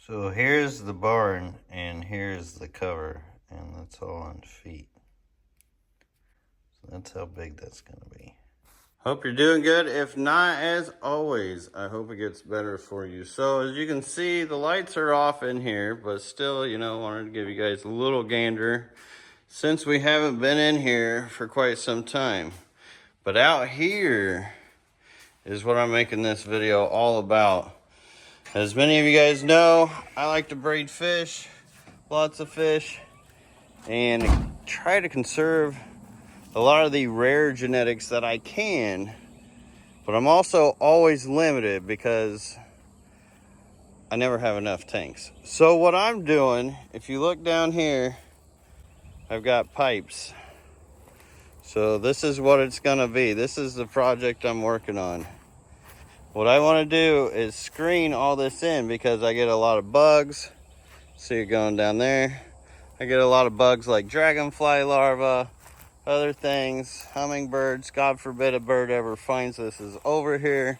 So here's the barn and here's the cover, and that's all on feet. So that's how big that's gonna be. Hope you're doing good. If not, as always, I hope it gets better for you. So as you can see, the lights are off in here, but still, wanted to give you guys a little gander since we haven't been in here for quite some time. But out here is what I'm making this video all about. As many of you guys know, I like to breed fish, lots of fish, and try to conserve a lot of the rare genetics that I can, but I'm also always limited because I never have enough tanks. So what I'm doing, if you look down here, I've got pipes. So this is what it's gonna be. This is the project I'm working on. What I wanna do is screen all this in because I get a lot of bugs. See it going down there. I get a lot of bugs like dragonfly larvae, other things, hummingbirds. God forbid a bird ever finds this is over here.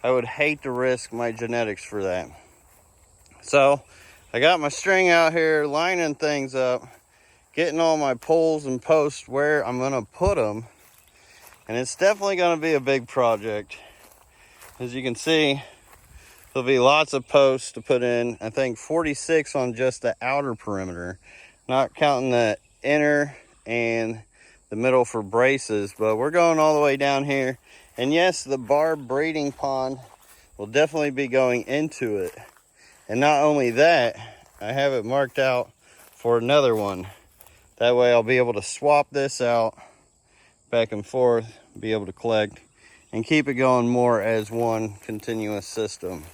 I would hate to risk my genetics for that. So I got my string out here, lining things up, getting all my poles and posts where I'm gonna put them. And it's definitely gonna be a big project. As you can see, there'll be lots of posts to put in. I think 46 on just the outer perimeter, not counting the inner and the middle for braces, but we're going all the way down here. And yes, the barb breeding pond will definitely be going into it. And not only that, I have it marked out for another one. That way I'll be able to swap this out back and forth, be able to collect and keep it going more as one continuous system.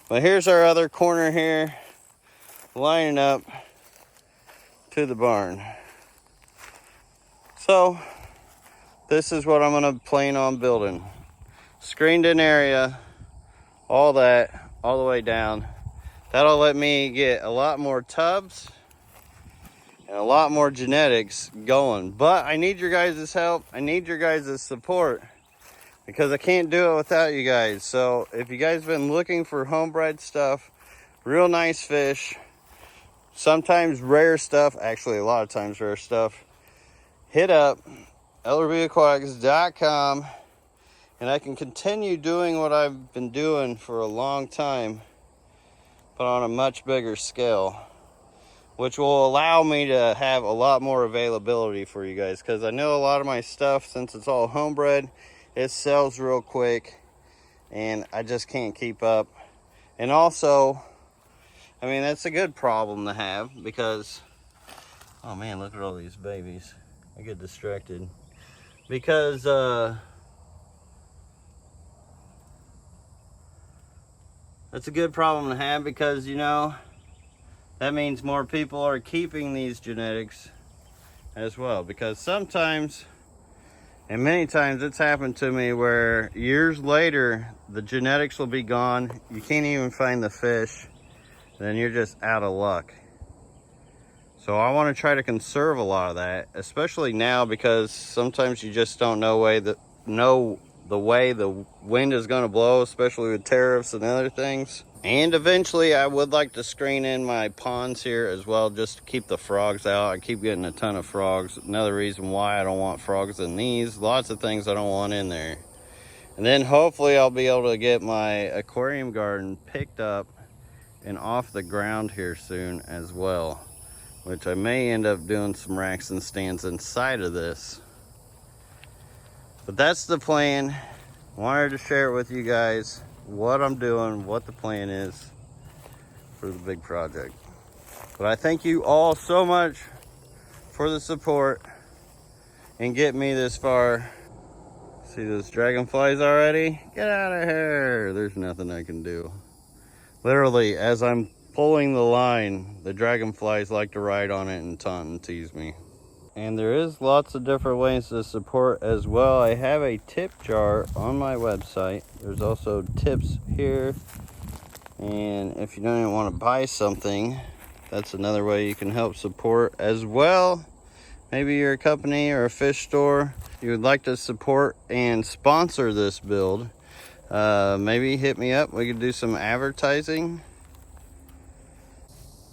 But here's our other corner here, lining up to the barn. So this is what I'm gonna plan on building. Screened in area, all that, all the way down. That'll let me get a lot more tubs and a lot more genetics going. But I need your guys' help. I need your guys' support because I can't do it without you guys. So if you guys have been looking for homebred stuff, real nice fish, sometimes rare stuff, actually a lot of times rare stuff, hit up lrbaquatics.com and I can continue doing what I've been doing for a long time, but on a much bigger scale, which will allow me to have a lot more availability for you guys, because I know a lot of my stuff, since it's all homebred, it sells real quick and I just can't keep up. And also, I mean, that's a good problem to have because, oh man, look at all these babies. I get distracted because that's a good problem to have because, that means more people are keeping these genetics as well. Because sometimes, and many times, it's happened to me where years later, the genetics will be gone. You can't even find the fish. Then you're just out of luck. So I want to try to conserve a lot of that, especially now because sometimes you just don't know the way the wind is going to blow, especially with tariffs and other things. And eventually I would like to screen in my ponds here as well, just to keep the frogs out. I keep getting a ton of frogs. Another reason why I don't want frogs in these. Lots of things I don't want in there. And then hopefully I'll be able to get my aquarium garden picked up and off the ground here soon as well, which I may end up doing some racks and stands inside of this. But that's the plan. Wanted to share it with you guys, what I'm doing, what the plan is for the big project. But I thank you all so much for the support and getting me this far. See those dragonflies already? Get out of here. There's nothing I can do. Literally, as I'm pulling the line, the dragonflies like to ride on it and taunt and tease me. And there is lots of different ways to support as well. I have a tip jar on my website. There's also tips here. And if you don't even want to buy something, that's another way you can help support as well. Maybe you're a company or a fish store, you would like to support and sponsor this build. Maybe hit me up. We could do some advertising.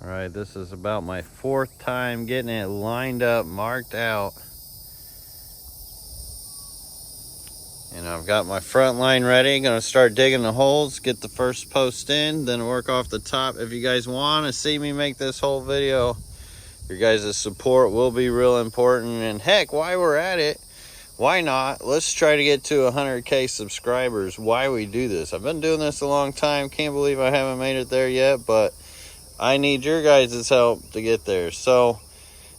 All right, this is about my 4th time getting it lined up, marked out. And I've got my front line ready. Gonna start digging the holes, get the first post in, then work off the top. If you guys want to see me make this whole video, your guys' support will be real important. And heck, while we're at it, why not? Let's try to get to 100K subscribers. Why we do this? I've been doing this a long time. Can't believe I haven't made it there yet, but I need your guys' help to get there. So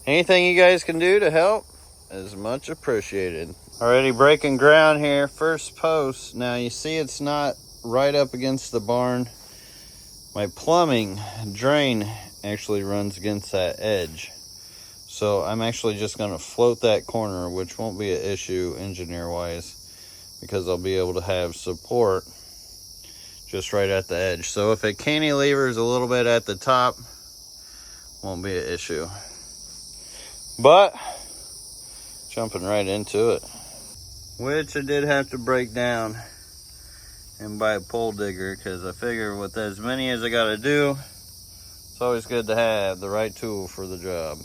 anything you guys can do to help is much appreciated. Already breaking ground here. First post. Now you see it's not right up against the barn. My plumbing drain actually runs against that edge. So I'm actually just going to float that corner, which won't be an issue engineer-wise, because I'll be able to have support just right at the edge. So if it cantilevers a little bit at the top, won't be an issue. But jumping right into it, which I did have to break down and buy a pole digger, because I figure with as many as I got to do, it's always good to have the right tool for the job.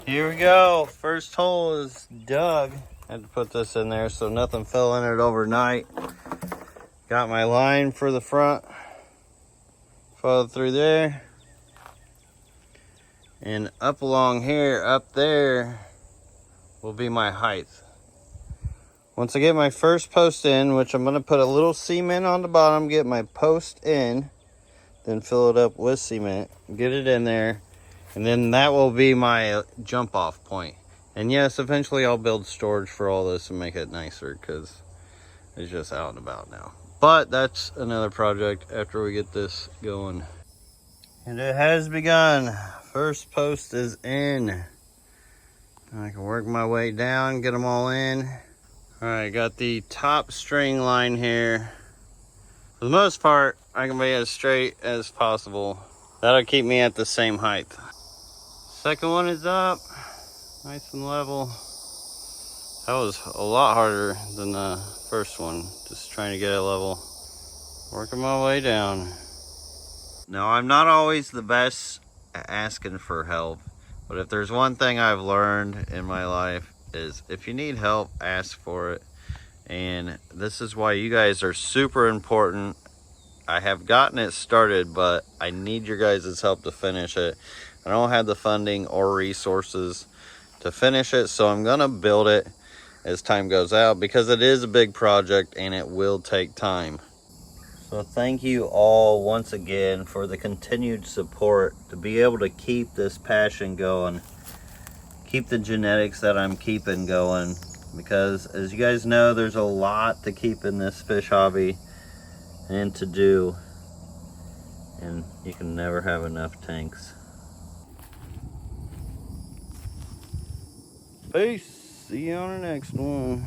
Here we go. First hole is dug. Had to put this in there so nothing fell in it overnight. Got my line for the front. Followed through there. And up along here, up there, will be my height. Once I get my first post in, which I'm going to put a little cement on the bottom, get my post in, then fill it up with cement, get it in there, and then that will be my jump off point. And yes, eventually I'll build storage for all this and make it nicer, because it's just out and about now. But that's another project after we get this going. And it has begun. First post is in. I can work my way down, get them all in. All right, got the top string line here. For the most part, I can be as straight as possible. That'll keep me at the same height. Second one is up, nice and level. That was a lot harder than the first one, just trying to get it level. Working my way down. Now, I'm not always the best at asking for help, but if there's one thing I've learned in my life is if you need help, ask for it. And this is why you guys are super important. I have gotten it started, but I need your guys' help to finish it. I don't have the funding or resources to finish it, so I'm gonna build it as time goes out, because it is a big project and it will take time. So thank you all once again for the continued support to be able to keep this passion going, keep the genetics that I'm keeping going, because as you guys know, there's a lot to keep in this fish hobby and to do, and you can never have enough tanks. Peace. See you on the next one.